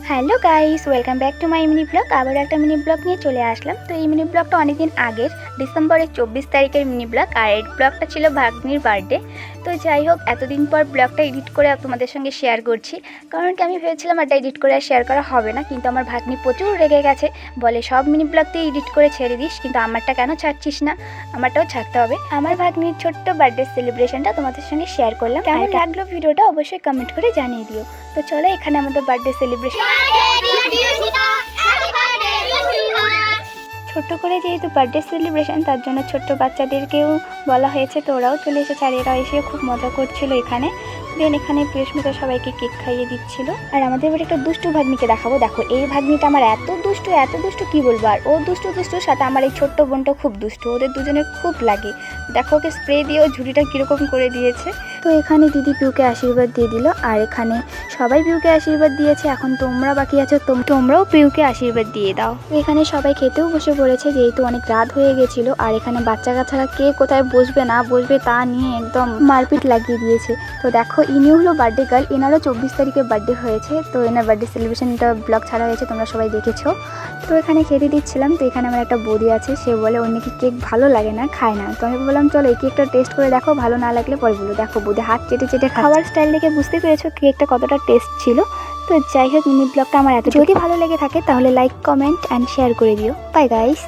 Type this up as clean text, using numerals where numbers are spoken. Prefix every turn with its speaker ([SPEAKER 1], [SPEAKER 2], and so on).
[SPEAKER 1] Hello guys, welcome back to my mini blog. আবার একটা mini blog নিয়ে চলে আসলাম। তো এই মিনি ব্লগটা অনেকদিন আগের, ডিসেম্বরের 24 তারিখের মিনি ব্লগ। আর এই ব্লগটা ছিল ভাগ্নির বার্থডে। তো যাই হোক, এতদিন পর ব্লগটা এডিট করে তোমাদের সঙ্গে শেয়ার করছি। কারণ কি, আমি ভেবেছিলাম এটা এডিট করে আর শেয়ার করা হবে না, কিন্তু আমার ভাগ্নি প্রচুর রেগে গেছে। বলে সব মিনি ব্লগতেই এডিট করে ছেড়ে দিস, কিন্তু আমারটা কেন ছাড়ছিস না? আমারটাও ছাড়তে হবে। আমার ভাগ্নির ছোট্ট বার্থডে সেলিব্রেশনটা তোমাদের সঙ্গে শেয়ার করলাম। কেমন লাগলো ভিডিওটা অবশ্যই কমেন্ট করে জানিয়ে দিও। তো চলো, এখানে আমাদের বার্থডে সেলিব্রেশন ছোট্ট করে, যেহেতু বার্থডে সেলিব্রেশন, তার জন্য ছোট্ট বাচ্চাদেরকেও বলা হয়েছে। তো ওরাও চলে এসেছে, আর এরা এসে খুব মজা করছিল এখানে। দেন এখানে প্রিয়স্মিতা সবাইকে কেক খাইয়ে দিচ্ছিল। আর আমাদের বাড়ি একটা দুষ্টু ভাগ্নিকে দেখাবো। দেখো, এই ভাগ্নিটা আমার এত দুষ্টু কি বলবো। আর ও দুষ্টুর সাথে আমার এই ছোট্ট বোনটা খুব দুষ্টু, ওদের দুজনের খুব লাগে। দেখো, ওকে স্প্রে দিয়ে ও ঝুড়িটা কিরকম করে দিয়েছে। তো এখানে দিদি পিউকে আশীর্বাদ দিয়ে দিল, আর এখানে সবাই পিউকে আশীর্বাদ দিয়েছে। এখন তোমরা বাকি আছো, তোমরাও পিউকে আশীর্বাদ দিয়ে দাও। এখানে সবাই খেতেও বসে পড়েছে, যেহেতু অনেক রাত হয়ে গেছিল। আর এখানে বাচ্চা কাচ্চারা কে কোথায় বসবে না বসবে তা নিয়ে একদম মারপিট লাগিয়ে দিয়েছে। তো দেখো, ইনি হলো বার্থডে গার্ল, এনারও 24 তারিখে বার্থডে হয়েছে। তো এনার বার্থডে সেলিব্রেশনটা ব্লগ ছাড়া হয়েছে, তোমরা সবাই দেখেছো। তো এখানে খেতে দিচ্ছিলাম। তো এখানে আমার একটা বৌদি আছে, সে বলে ওর নাকি কেক ভালো লাগে না, খায় না। তো আমি বললাম চলো এই কেকটা টেস্ট করে দেখো, ভালো না লাগলে পরে বলো। দেখো বৌদি হাত চেটে খাওয়ার স্টাইল দেখে বুঝতে পেরেছো কেকটা কতটা টেস্ট ছিল। তো যাই হোক, মিনি ব্লগটা আমার যদি ভালো লেগে থাকে তাহলে লাইক, কমেন্ট অ্যান্ড শেয়ার করে দিও। Bye guys.